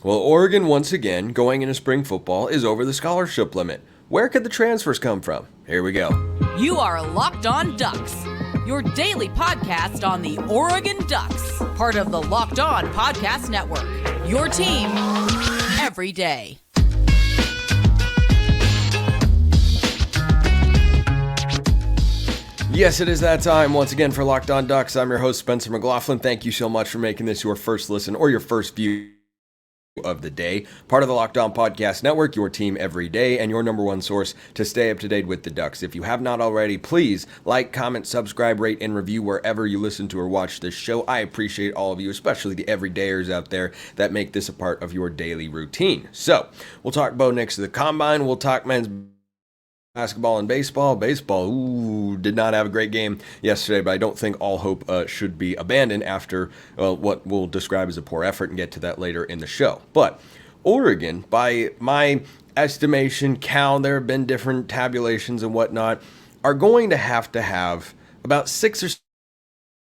Well, Oregon, once again, going into spring football, is over the scholarship limit. Where could the transfers come from? Here we go. You are Locked On Ducks, your daily podcast on the Oregon Ducks, part of the Locked On Podcast Network, your team every day. Yes, it is that time once again for Locked On Ducks. I'm your host, Spencer McLaughlin. Thank you so much for making this your first listen or your first view of the day. Part of the Locked On Podcast Network, your team every day, and your number one source to stay up to date with the Ducks. If you have not already, please like, comment, subscribe, rate, and review wherever you listen to or watch this show. I appreciate all of you, especially the everydayers out there that make this a part of your daily routine. So, we'll talk Bo Nix to the Combine. We'll talk men's basketball and baseball. Baseball, did not have a great game yesterday, but I don't think all hope should be abandoned after what we'll describe as a poor effort, and get to that later in the show. But Oregon, by my estimation, there have been different tabulations and whatnot, are going to have about 6 or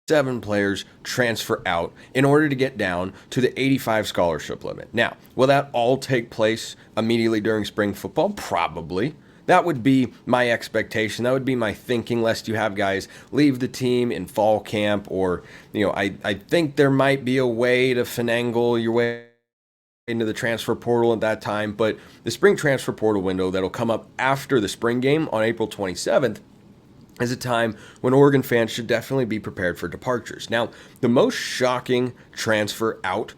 7 players transfer out in order to get down to the 85 scholarship limit. Now, will that all take place immediately during spring football? Probably. That would be my expectation. That would be my thinking, lest you have guys leave the team in fall camp, or, I think there might be a way to finagle your way into the transfer portal at that time, but the spring transfer portal window that'll come up after the spring game on April 27th is a time when Oregon fans should definitely be prepared for departures. Now, the most shocking transfer out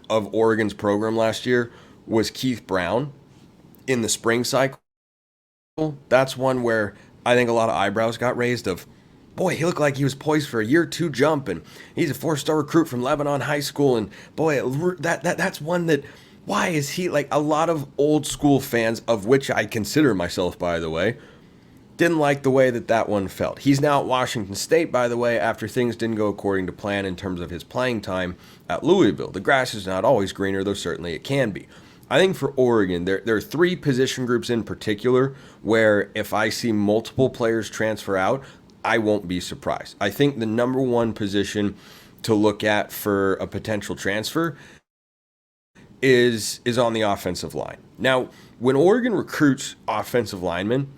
of Oregon's program last year was Keith Brown in the spring cycle. That's one where I think a lot of eyebrows got raised of, boy, he looked like he was poised for a year 2 jump, and he's a 4-star recruit from Lebanon High School, and boy, that's one that, why is he, like, a lot of old school fans, of which I consider myself, by the way, didn't like the way that one felt. He's now at Washington State, by the way, after things didn't go according to plan in terms of his playing time at Louisville. The grass is not always greener, though certainly it can be. I think for Oregon, there are 3 position groups in particular where if I see multiple players transfer out, I won't be surprised. I think the number one position to look at for a potential transfer is on the offensive line. Now, when Oregon recruits offensive linemen,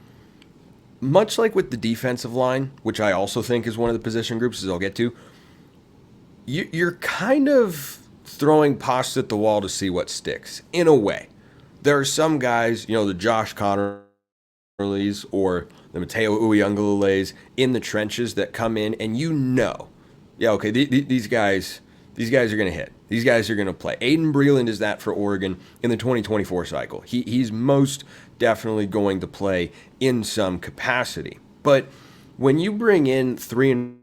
much like with the defensive line, which I also think is one of the position groups, as I'll get to, you're kind of throwing posts at the wall to see what sticks, in a way. There are some guys, the Josh Connerlys or the Mateo Uyungleleles in the trenches that come in and these guys are going to hit. These guys are going to play. Aiden Breland is that for Oregon in the 2024 cycle. He's most definitely going to play in some capacity. But when you bring in 3 and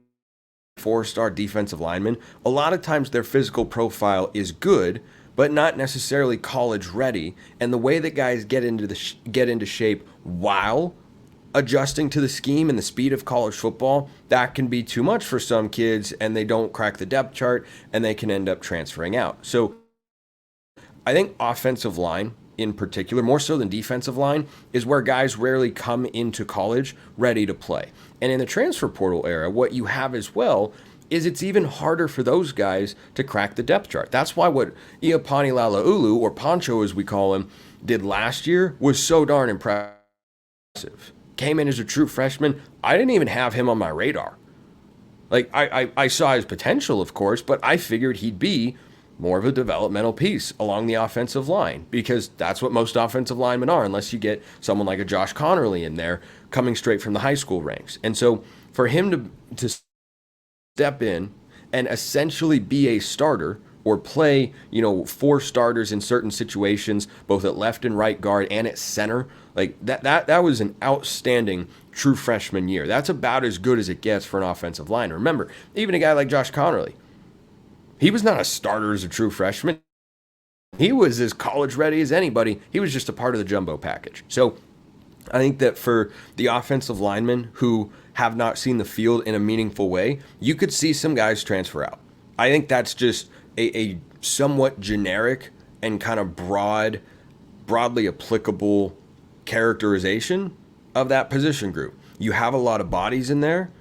4-star defensive linemen, a lot of times their physical profile is good, but not necessarily college ready. And the way that guys get into shape while adjusting to the scheme and the speed of college football, that can be too much for some kids, and they don't crack the depth chart, and they can end up transferring out. So I think offensive line in particular, more so than defensive line, is where guys rarely come into college ready to play. And in the transfer portal era, what you have as well is it's even harder for those guys to crack the depth chart. That's why what Iapani Lalaulu, or Poncho as we call him, did last year was so darn impressive. Came in as a true freshman. I didn't even have him on my radar. Like, I saw his potential, of course, but I figured he'd be more of a developmental piece along the offensive line, because that's what most offensive linemen are, unless you get someone like a Josh Connerly in there coming straight from the high school ranks. And so for him to step in and essentially be a starter, or play, 4 starters in certain situations, both at left and right guard and at center, like that was an outstanding true freshman year. That's about as good as it gets for an offensive line. Remember, even a guy like Josh Connerly, he was not a starter as a true freshman. He was as college ready as anybody. He was just a part of the jumbo package. So I think that for the offensive linemen who have not seen the field in a meaningful way, you could see some guys transfer out. I think that's just a somewhat generic and kind of broadly applicable characterization of that position group. You have a lot of bodies in there.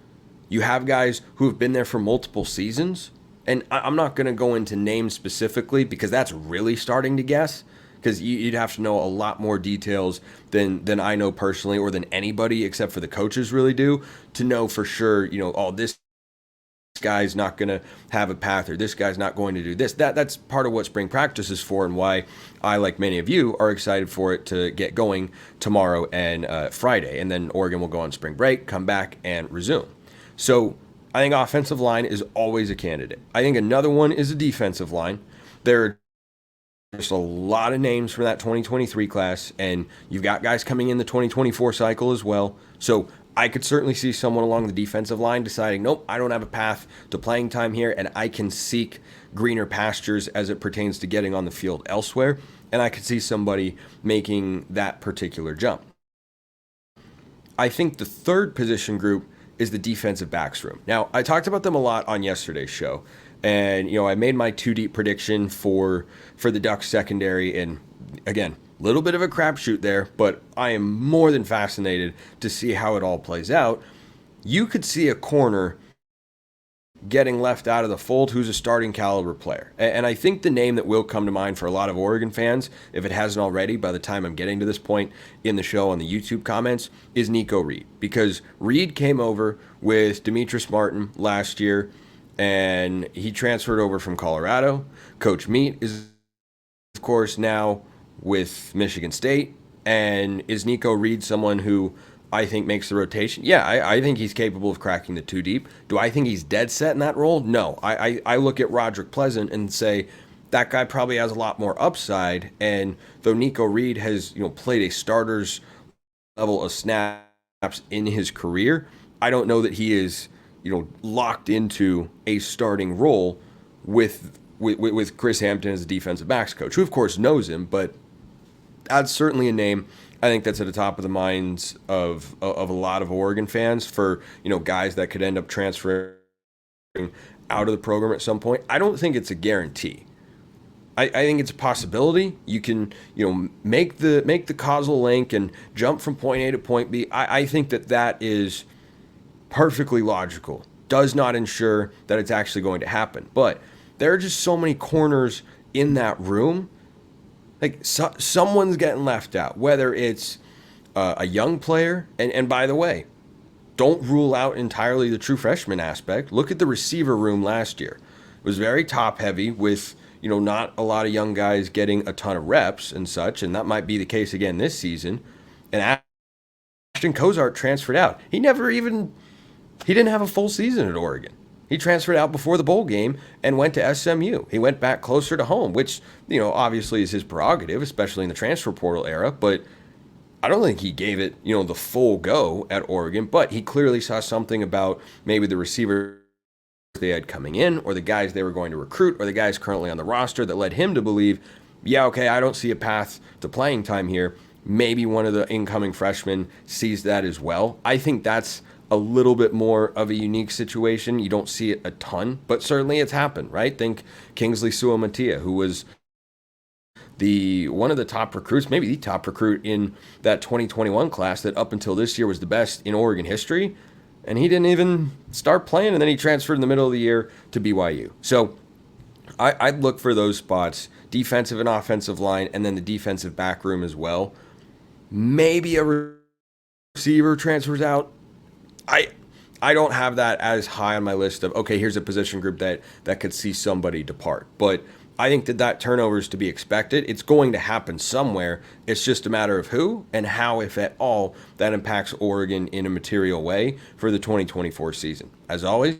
You have guys who have been there for multiple seasons. And I'm not going to go into names specifically because that's really starting to guess, because you'd have to know a lot more details than I know personally, or than anybody except for the coaches really do, to know for sure, oh, this guy's not going to have a path, or this guy's not going to do this. That's part of what spring practice is for, and why I, like many of you, are excited for it to get going tomorrow and Friday. And then Oregon will go on spring break, come back, and resume. So I think offensive line is always a candidate. I think another one is a defensive line. There are just a lot of names from that 2023 class, and you've got guys coming in the 2024 cycle as well. So I could certainly see someone along the defensive line deciding, nope, I don't have a path to playing time here, and I can seek greener pastures as it pertains to getting on the field elsewhere. And I could see somebody making that particular jump. I think the third position group is the defensive backs room. Now, I talked about them a lot on yesterday's show, and I made my 2-deep prediction for the Ducks secondary, and again, little bit of a crapshoot there, but I am more than fascinated to see how it all plays out. You could see a corner getting left out of the fold who's a starting caliber player. And I think the name that will come to mind for a lot of Oregon fans, if it hasn't already by the time I'm getting to this point in the show on the YouTube comments, is Nico Reed. Because Reed came over with Demetrius Martin last year, and he transferred over from Colorado. Coach Meat is, of course, now with Michigan State. And is Nico Reed someone who I think makes the rotation? Yeah, I think he's capable of cracking the 2 deep. Do I think he's dead set in that role? No. I look at Roderick Pleasant and say that guy probably has a lot more upside. And though Nico Reed has played a starter's level of snaps in his career, I don't know that he is locked into a starting role with Chris Hampton as a defensive backs coach, who of course knows him, but that's certainly a name I think that's at the top of the minds of a lot of Oregon fans for guys that could end up transferring out of the program at some point. I don't think it's a guarantee. I think it's a possibility. You can make the causal link and jump from point A to point B. I think that is perfectly logical. Does not ensure that it's actually going to happen, but there are just so many corners in that room. Like someone's getting left out, whether it's a young player. And by the way, don't rule out entirely the true freshman aspect. Look at the receiver room last year. It was very top heavy with, not a lot of young guys getting a ton of reps and such. And that might be the case again this season. And Ashton Cozart transferred out. He didn't have a full season at Oregon. He transferred out before the bowl game and went to SMU. He went back closer to home, which, obviously is his prerogative, especially in the transfer portal era. But I don't think he gave it, the full go at Oregon. But he clearly saw something about maybe the receivers they had coming in, or the guys they were going to recruit, or the guys currently on the roster, that led him to believe, yeah, okay, I don't see a path to playing time here. Maybe one of the incoming freshmen sees that as well. I think that's a little bit more of a unique situation. You don't see it a ton, but certainly it's happened, right? Think Kingsley Suamatia, who was one of the top recruits, maybe the top recruit in that 2021 class that up until this year was the best in Oregon history, and he didn't even start playing, and then he transferred in the middle of the year to BYU. So I'd look for those spots, defensive and offensive line, and then the defensive back room as well. Maybe a receiver transfers out. I don't have that as high on my list of, okay, here's a position group that could see somebody depart. But I think that turnover is to be expected. It's going to happen somewhere. It's just a matter of who and how, if at all, that impacts Oregon in a material way for the 2024 season. As always,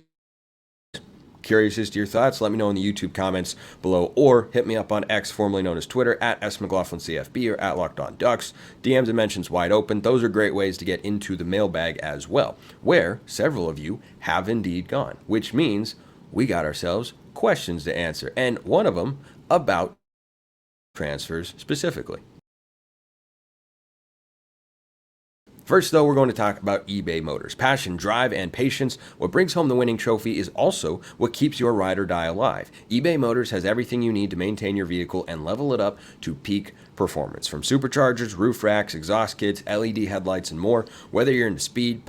curious as to your thoughts. Let me know in the YouTube comments below, or hit me up on X, formerly known as Twitter, at @SMcLaughlinCFB or at LockedOnDucks. DMs and mentions wide open. Those are great ways to get into the mailbag as well, where several of you have indeed gone, which means we got ourselves questions to answer, and one of them about transfers specifically. First, though, we're going to talk about eBay Motors. Passion, drive, and patience. What brings home the winning trophy is also what keeps your ride or die alive. eBay Motors has everything you need to maintain your vehicle and level it up to peak performance. From superchargers, roof racks, exhaust kits, LED headlights, and more. Whether you're into speed,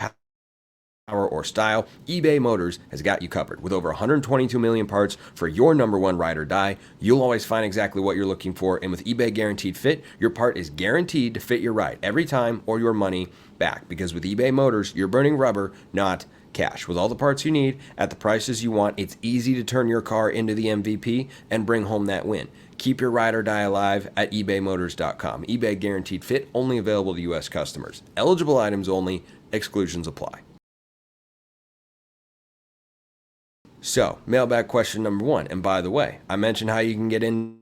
or style, eBay Motors has got you covered. With over 122 million parts for your number one ride or die, you'll always find exactly what you're looking for. And with eBay Guaranteed Fit, your part is guaranteed to fit your ride every time or your money back. Because with eBay Motors, you're burning rubber, not cash. With all the parts you need at the prices you want, it's easy to turn your car into the MVP and bring home that win. Keep your ride or die alive at ebaymotors.com. eBay Guaranteed Fit, only available to U.S. customers. Eligible items only. Exclusions apply. So, mailbag question number 1. And by the way, I mentioned how you can get in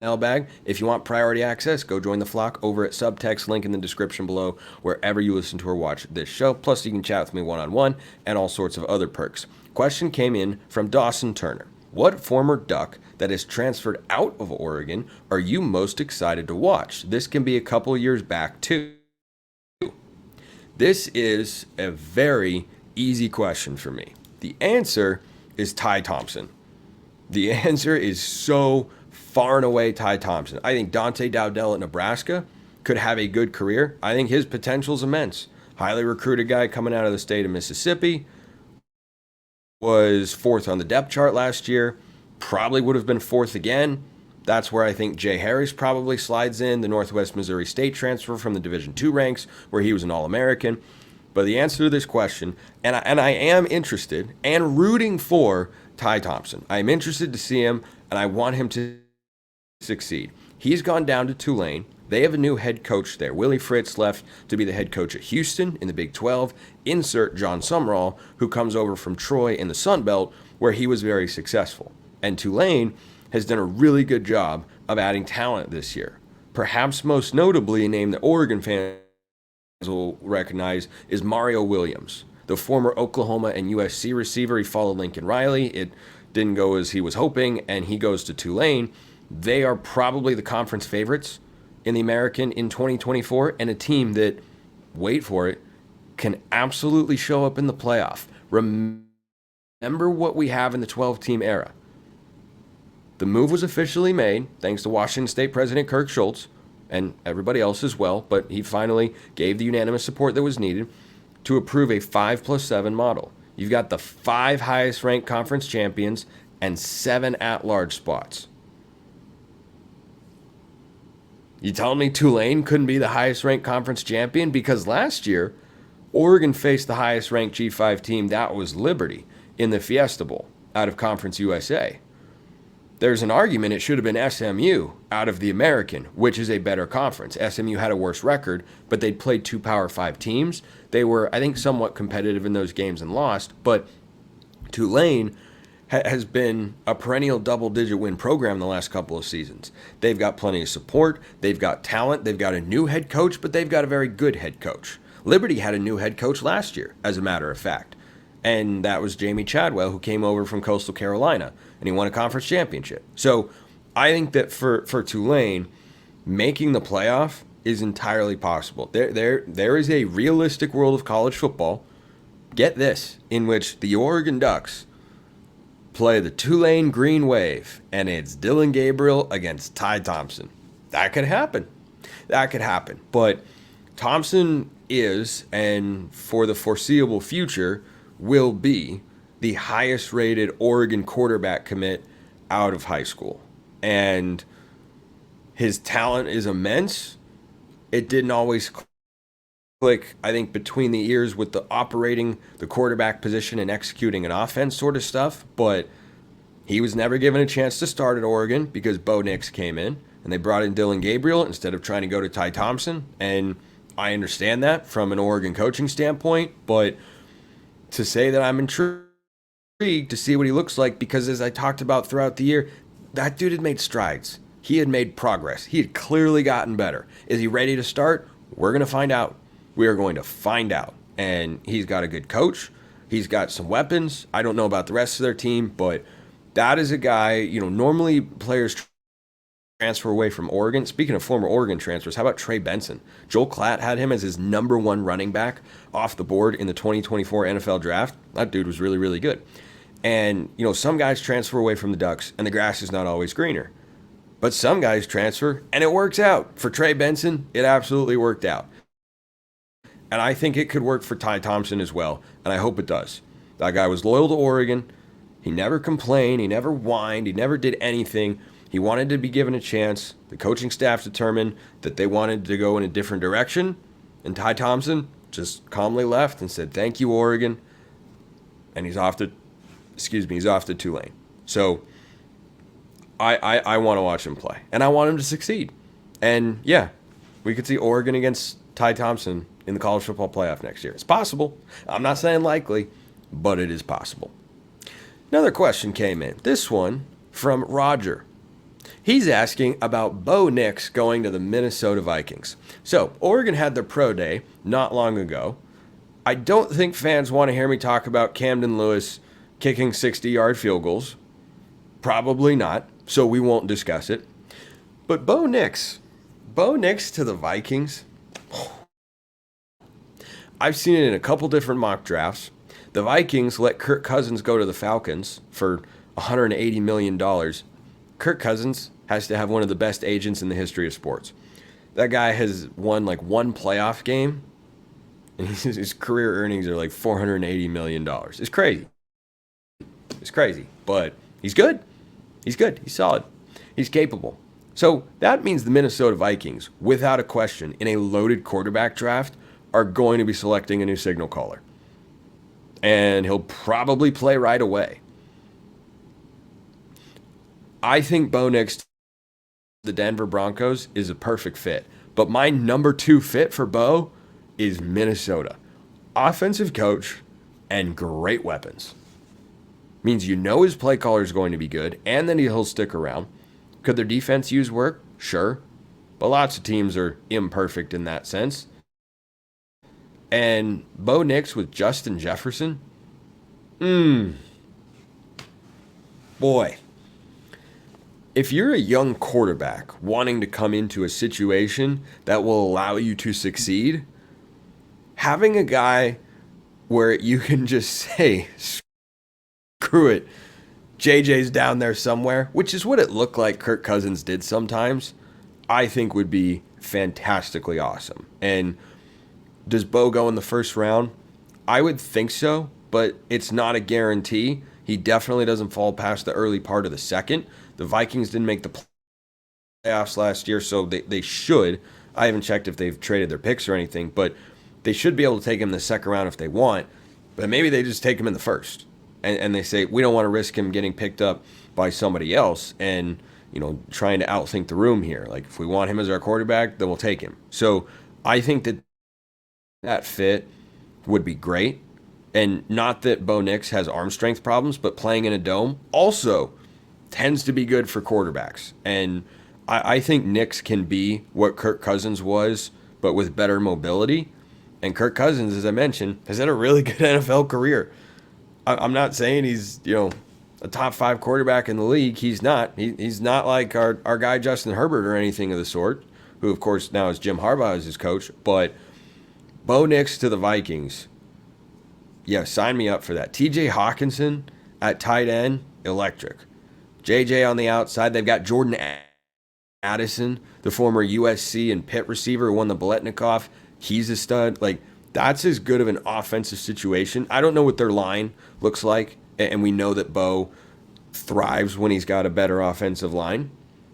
mailbag. If you want priority access, go join the flock over at Subtext, link in the description below, wherever you listen to or watch this show. Plus, you can chat with me one-on-one and all sorts of other perks. Question came in from Dawson Turner. What former Duck that has transferred out of Oregon are you most excited to watch? This can be a couple years back, too. This is a very easy question for me. The answer is Ty Thompson. The answer is so far and away Ty Thompson. I think Dante Dowdell at Nebraska could have a good career. I think his potential is immense. Highly recruited guy coming out of the state of Mississippi. Was 4th on the depth chart last year. Probably would have been 4th again. That's where I think Jay Harris probably slides in, the Northwest Missouri State transfer from the Division II ranks, where he was an All-American. But the answer to this question, and I am interested and rooting for Ty Thompson. I'm interested to see him, and I want him to succeed. He's gone down to Tulane. They have a new head coach there. Willie Fritz left to be the head coach at Houston in the Big 12. Insert John Sumrall, who comes over from Troy in the Sun Belt, where he was very successful. And Tulane has done a really good job of adding talent this year. Perhaps most notably, a name that Oregon fans will recognize is Mario Williams, the former Oklahoma and USC receiver. He followed Lincoln Riley. It didn't go as he was hoping, and he goes to Tulane. They are probably the conference favorites in the American in 2024, and a team that, wait for it, can absolutely show up in the playoff. Remember what we have in the 12-team era. The move was officially made thanks to Washington State President Kirk Schultz and everybody else as well, but he finally gave the unanimous support that was needed to approve a 5+7 model. You've got the 5 highest ranked conference champions and 7 at-large spots. You telling me Tulane couldn't be the highest ranked conference champion? Because last year, Oregon faced the highest ranked G5 team, that was Liberty, in the Fiesta Bowl out of Conference USA. There's an argument it should have been SMU out of the American, which is a better conference. SMU had a worse record, but they'd played 2 Power 5 teams. They were, I think, somewhat competitive in those games and lost, but Tulane has been a perennial double-digit win program the last couple of seasons. They've got plenty of support. They've got talent. They've got a new head coach, but they've got a very good head coach. Liberty had a new head coach last year, as a matter of fact, and that was Jamie Chadwell, who came over from Coastal Carolina, and he won a conference championship. So I think that for Tulane, making the playoff is entirely possible. There is a realistic world of college football, get this, in which the Oregon Ducks play the Tulane Green Wave, and it's Dylan Gabriel against Ty Thompson. That could happen. That could happen. But Thompson is, and for the foreseeable future, will be the highest rated Oregon quarterback commit out of high school. And his talent is immense. It didn't always click, I think, between the ears with the operating the quarterback position and executing an offense sort of stuff, but he was never given a chance to start at Oregon because Bo Nix came in, and they brought in Dylan Gabriel instead of trying to go to Ty Thompson, and I understand that from an Oregon coaching standpoint, but to say that I'm intrigued to see what he looks like, because as I talked about throughout the year, that dude had made strides. He had made progress. He had clearly gotten better. Is he ready to start? We're going to find out. We are going to find out. And he's got a good coach. He's got some weapons. I don't know about the rest of their team, but that is a guy, normally players transfer away from Oregon. Speaking of former Oregon transfers, how about Trey Benson? Joel Klatt had him as his number 1 running back off the board in the 2024 NFL draft. That dude was really, really good. And, some guys transfer away from the Ducks, and the grass is not always greener. But some guys transfer, and it works out. For Trey Benson, it absolutely worked out. And I think it could work for Ty Thompson as well, and I hope it does. That guy was loyal to Oregon. He never complained. He never whined. He never did anything. He wanted to be given a chance. The coaching staff determined that they wanted to go in a different direction, and Ty Thompson just calmly left and said, "Thank you, Oregon." And he's off to Tulane. So I want to watch him play, and I want him to succeed. And yeah, we could see Oregon against Ty Thompson in the college football playoff next year. It's possible. I'm not saying likely, but it is possible. Another question came in. This one from Roger. He's asking about Bo Nix going to the Minnesota Vikings. So, Oregon had their pro day not long ago. I don't think fans want to hear me talk about Camden Lewis kicking 60-yard field goals. Probably not, so we won't discuss it. But Bo Nix to the Vikings, I've seen it in a couple different mock drafts. The Vikings let Kirk Cousins go to the Falcons for $180 million. Kirk Cousins has to have one of the best agents in the history of sports. That guy has won like one playoff game, and his career earnings are like $480 million. It's crazy. It's crazy, but he's good. He's good. He's solid. He's capable. So that means the Minnesota Vikings, without a question, in a loaded quarterback draft, are going to be selecting a new signal caller. And he'll probably play right away. I think Bo Nix, the Denver Broncos, is a perfect fit. But my number 2 fit for Bo is Minnesota. Offensive coach and great weapons. Means you know his play caller is going to be good, and then he'll stick around. Could their defense use work? Sure. But lots of teams are imperfect in that sense. And Bo Nix with Justin Jefferson? Boy. If you're a young quarterback wanting to come into a situation that will allow you to succeed, having a guy where you can just say, screw it, JJ's down there somewhere, which is what it looked like Kirk Cousins did sometimes, I think would be fantastically awesome. And does Bo go in the first round? I would think so, but it's not a guarantee. He definitely doesn't fall past the early part of the second. The Vikings didn't make the playoffs last year, so they should. I haven't checked if they've traded their picks or anything, but they should be able to take him in the second round if they want. But maybe they just take him in the first. And they say, we don't want to risk him getting picked up by somebody else and, trying to outthink the room here. Like, if we want him as our quarterback, then we'll take him. So I think that fit would be great. And not that Bo Nix has arm strength problems, but playing in a dome also tends to be good for quarterbacks. And I think Nix can be what Kirk Cousins was, but with better mobility. And Kirk Cousins, as I mentioned, has had a really good NFL career. I'm not saying he's, a top 5 quarterback in the league. He's not. He's not like our guy Justin Herbert or anything of the sort, who, of course, now is Jim Harbaugh as his coach. But Bo Nix to the Vikings, yeah, sign me up for that. TJ Hawkinson at tight end, electric. JJ on the outside. They've got Jordan Addison, the former USC and Pitt receiver who won the Biletnikoff. He's a stud. Like, that's as good of an offensive situation. I don't know what their line looks like, and we know that Bo thrives when he's got a better offensive line,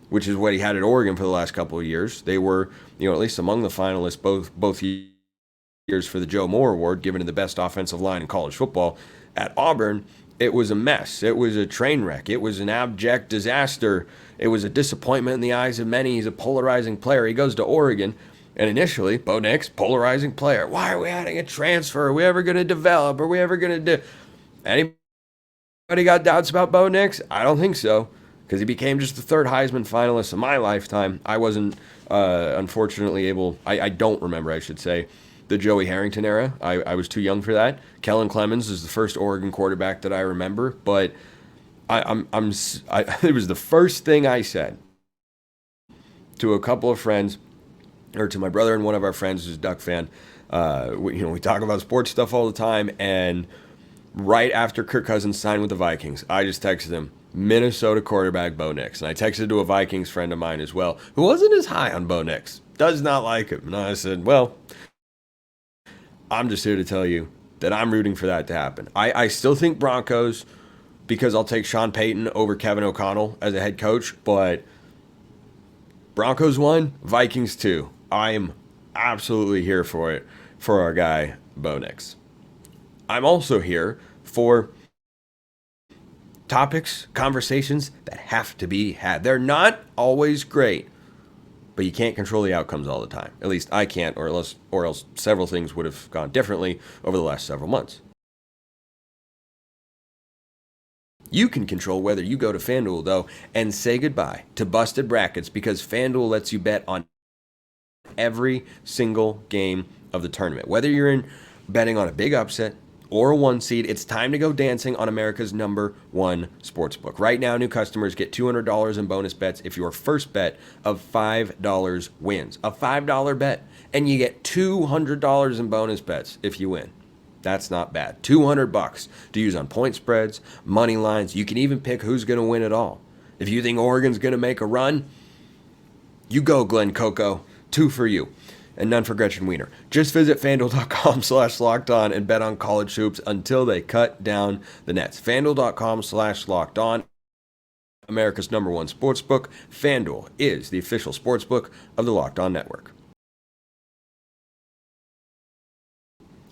which is what he had at Oregon for the last couple of years. They were, at least among the finalists both years for the Joe Moore Award, given to the best offensive line in college football. At Auburn, it was a mess. It was a train wreck. It was an abject disaster. It was a disappointment in the eyes of many. He's a polarizing player. He goes to Oregon, and initially, Bo Nix, polarizing player. Why are we adding a transfer? Are we ever going to develop? Are we ever going to do? Anybody got doubts about Bo Nix? I don't think so, because he became just the 3rd Heisman finalist of my lifetime. I wasn't, unfortunately, able. I don't remember, I should say, the Joey Harrington era. I was too young for that. Kellen Clemens is the first Oregon quarterback that I remember, but it was the first thing I said to a couple of friends, or to my brother and one of our friends who's a Duck fan. We talk about sports stuff all the time, and right after Kirk Cousins signed with the Vikings, I just texted him, Minnesota quarterback Bo Nix. And I texted to a Vikings friend of mine as well, who wasn't as high on Bo Nix, does not like him. And I said, well, I'm just here to tell you that I'm rooting for that to happen. I still think Broncos, because I'll take Sean Payton over Kevin O'Connell as a head coach, but Broncos 1, Vikings 2. I am absolutely here for it for our guy, Bo Nix. I'm also here for topics, conversations that have to be had. They're not always great, but you can't control the outcomes all the time. At least I can't, or else several things would have gone differently over the last several months. You can control whether you go to FanDuel, though, and say goodbye to busted brackets, because FanDuel lets you bet on every single game of the tournament. Whether you're in betting on a big upset or a 1 seed, it's time to go dancing on America's #1 sportsbook. Right now, new customers get $200 in bonus bets if your first bet of $5 wins. A $5 bet, and you get $200 in bonus bets if you win. That's not bad. $200 to use on point spreads, money lines. You can even pick who's going to win it all. If you think Oregon's going to make a run, you go, Glenn Coco. 2 for you. And none for Gretchen Wiener. Just visit FanDuel.com/lockedon and bet on college hoops until they cut down the nets. FanDuel.com/lockedon, America's #1 sportsbook. FanDuel is the official sportsbook of the Locked On Network.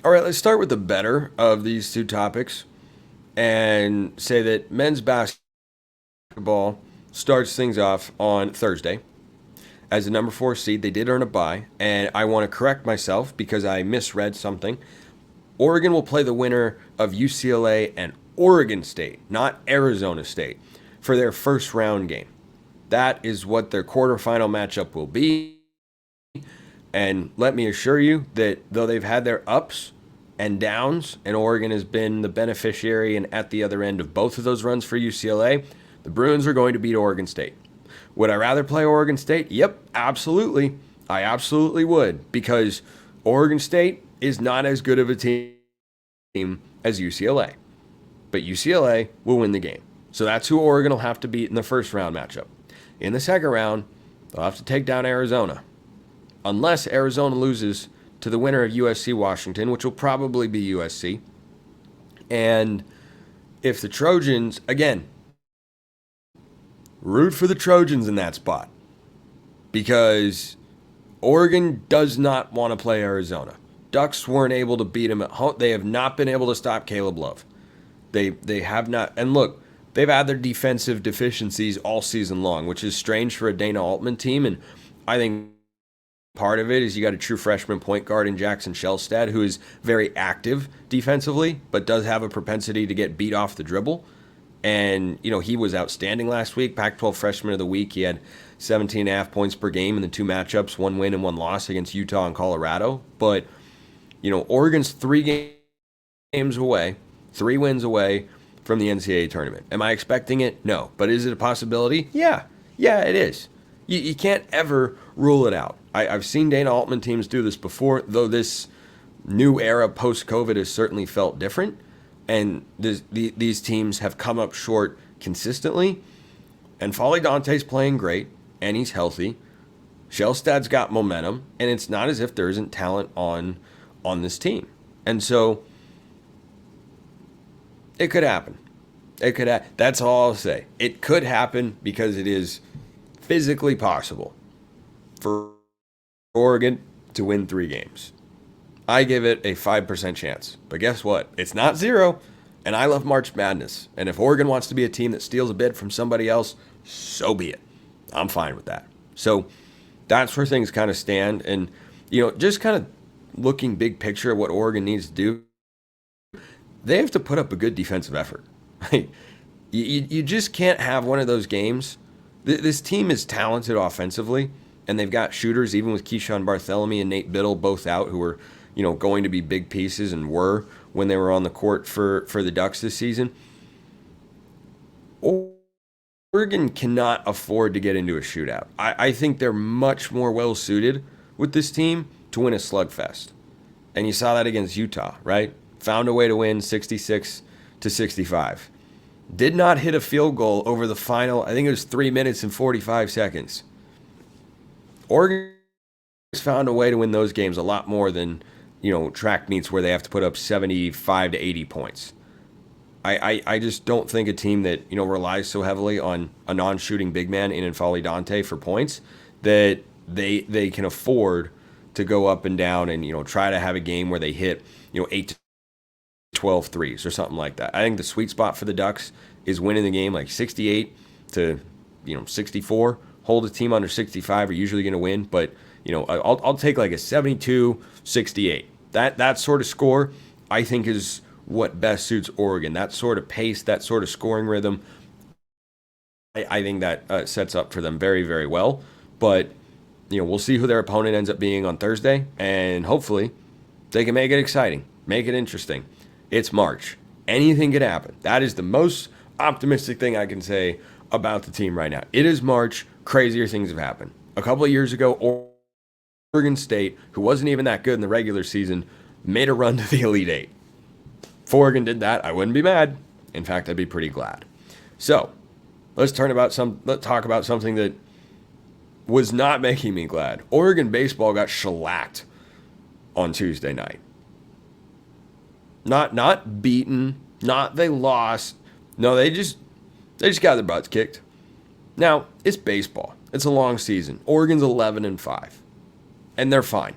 All right, let's start with the better of these two topics and say that men's basketball starts things off on Thursday. As the #4 seed, they did earn a bye, and I want to correct myself because I misread something. Oregon will play the winner of UCLA and Oregon State, not Arizona State, for their first round game. That is what their quarterfinal matchup will be. And let me assure you that though they've had their ups and downs, and Oregon has been the beneficiary and at the other end of both of those runs for UCLA, the Bruins are going to beat Oregon State. Would I rather play Oregon State? Yep, absolutely. I absolutely would, because Oregon State is not as good of a team as UCLA. But UCLA will win the game. So that's who Oregon will have to beat in the first round matchup. In the second round, they'll have to take down Arizona. Unless Arizona loses to the winner of USC-Washington, which will probably be USC. And if the Trojans, again, root for the Trojans in that spot, because Oregon does not want to play Arizona. Ducks weren't able to beat them at home. They have not been able to stop Caleb Love. They have not. And look, they've had their defensive deficiencies all season long, which is strange for a Dana Altman team. And I think part of it is you got a true freshman point guard in Jackson Shellstad, who is very active defensively, but does have a propensity to get beat off the dribble. And, you know, he was outstanding last week, Pac-12 Freshman of the Week. He had 17.5 points per game in the 2 matchups, 1 win and 1 loss against Utah and Colorado. But, you know, Oregon's 3 games away, 3 wins away from the NCAA Tournament. Am I expecting it? No. But is it a possibility? Yeah. Yeah, it is. You can't ever rule it out. I've seen Dana Altman teams do this before, though this new era post-COVID has certainly felt different. And these teams have come up short consistently. And Folly Dante's playing great, and he's healthy. Shellstad's got momentum, and it's not as if there isn't talent on this team. And so it could happen. That's all I'll say. It could happen because it is physically possible for Oregon to win 3 games. I give it a 5% chance. But guess what? It's not 0, and I love March Madness. And if Oregon wants to be a team that steals a bid from somebody else, so be it. I'm fine with that. So that's where things kind of stand. And, you know, just kind of looking big picture at what Oregon needs to do, they have to put up a good defensive effort. You just can't have one of those games. This team is talented offensively, and they've got shooters, even with Keyshawn Barthélemy and Nate Biddle both out, who are, you know, going to be big pieces and were when they were on the court for the Ducks this season. Oregon cannot afford to get into a shootout. I think they're much more well-suited with this team to win a slugfest. And you saw that against Utah, right? Found a way to win 66-65. Did not hit a field goal over the final, I think it was 3 minutes and 45 seconds. Oregon has found a way to win those games a lot more than, track meets where they have to put up 75 to 80 points. I just don't think a team that, relies so heavily on a non-shooting big man in N'Faly Dante for points that they can afford to go up and down and, try to have a game where they hit, 8 to 12 threes or something like that. I think the sweet spot for the Ducks is winning the game like 68 to, 64. Hold a team under 65 are usually going to win, but, I'll take like a 72-68. That sort of score, I think, is what best suits Oregon. That sort of pace, that sort of scoring rhythm, I think that sets up for them very, very well. But, we'll see who their opponent ends up being on Thursday, and hopefully they can make it exciting, make it interesting. It's March. Anything can happen. That is the most optimistic thing I can say about the team right now. It is March. Crazier things have happened. A couple of years ago, Oregon State, who wasn't even that good in the regular season, made a run to the Elite Eight. If Oregon did that, I wouldn't be mad. In fact, I'd be pretty glad. So, let's talk about something that was not making me glad. Oregon baseball got shellacked on Tuesday night. Not beaten, not they lost. No, they just got their butts kicked. Now, it's baseball. It's a long season. Oregon's 11-5. And they're fine.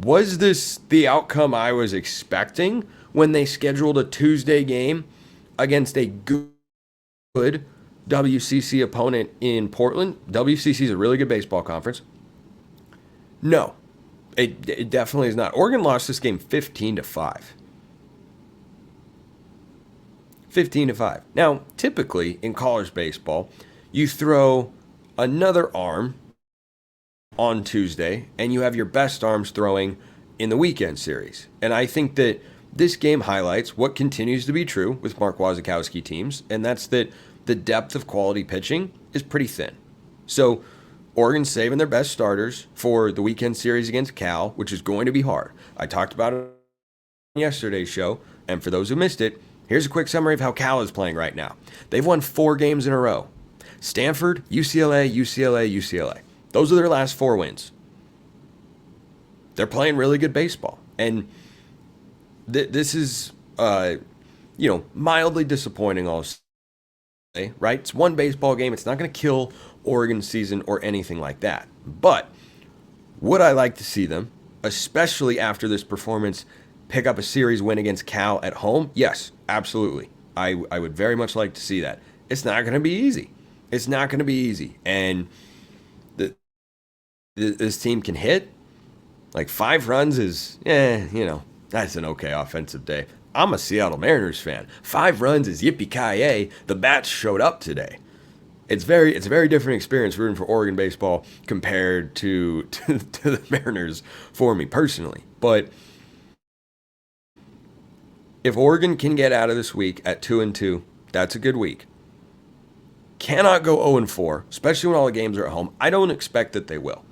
Was this the outcome I was expecting when they scheduled a Tuesday game against a good WCC opponent in Portland? WCC is a really good baseball conference. No, it definitely is not. Oregon lost this game 15-5. 15-5. Now, typically in college baseball, you throw another arm on Tuesday, and you have your best arms throwing in the weekend series. And I think that this game highlights what continues to be true with Mark Wasikowski teams, and that's that the depth of quality pitching is pretty thin. So Oregon's saving their best starters for the weekend series against Cal, which is going to be hard. I talked about it on yesterday's show, and for those who missed it, here's a quick summary of how Cal is playing right now. They've won 4 games in a row. Stanford, UCLA, UCLA, UCLA. Those are their last 4 wins. They're playing really good baseball. And this is, mildly disappointing, I'll say, right? It's one baseball game. It's not going to kill Oregon's season or anything like that. But would I like to see them, especially after this performance, pick up a series win against Cal at home? Yes, absolutely. I would very much like to see that. It's not going to be easy. It's not going to be easy. And this team can hit. Like 5 runs is, that's an okay offensive day. I'm a Seattle Mariners fan. 5 runs is yippee-ki-yay. The bats showed up today. It's a very different experience rooting for Oregon baseball compared to the Mariners for me personally. But if Oregon can get out of this week at 2-2, that's a good week. Cannot go 0-4, especially when all the games are at home. I don't expect that they will.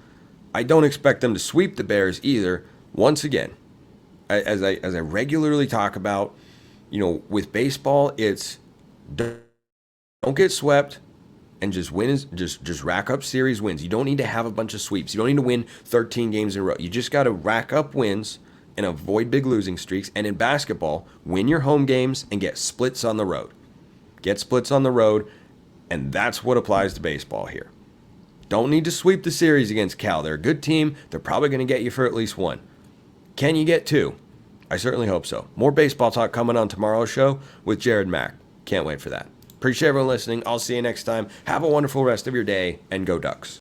I don't expect them to sweep the Bears either. Once again, as I regularly talk about, with baseball, it's don't get swept and just win. Just rack up series wins. You don't need to have a bunch of sweeps. You don't need to win 13 games in a row. You just got to rack up wins and avoid big losing streaks. And in basketball, win your home games and get splits on the road. Get splits on the road, and that's what applies to baseball here. Don't need to sweep the series against Cal. They're a good team. They're probably going to get you for at least 1. Can you get 2? I certainly hope so. More baseball talk coming on tomorrow's show with Jared Mack. Can't wait for that. Appreciate everyone listening. I'll see you next time. Have a wonderful rest of your day, and go Ducks.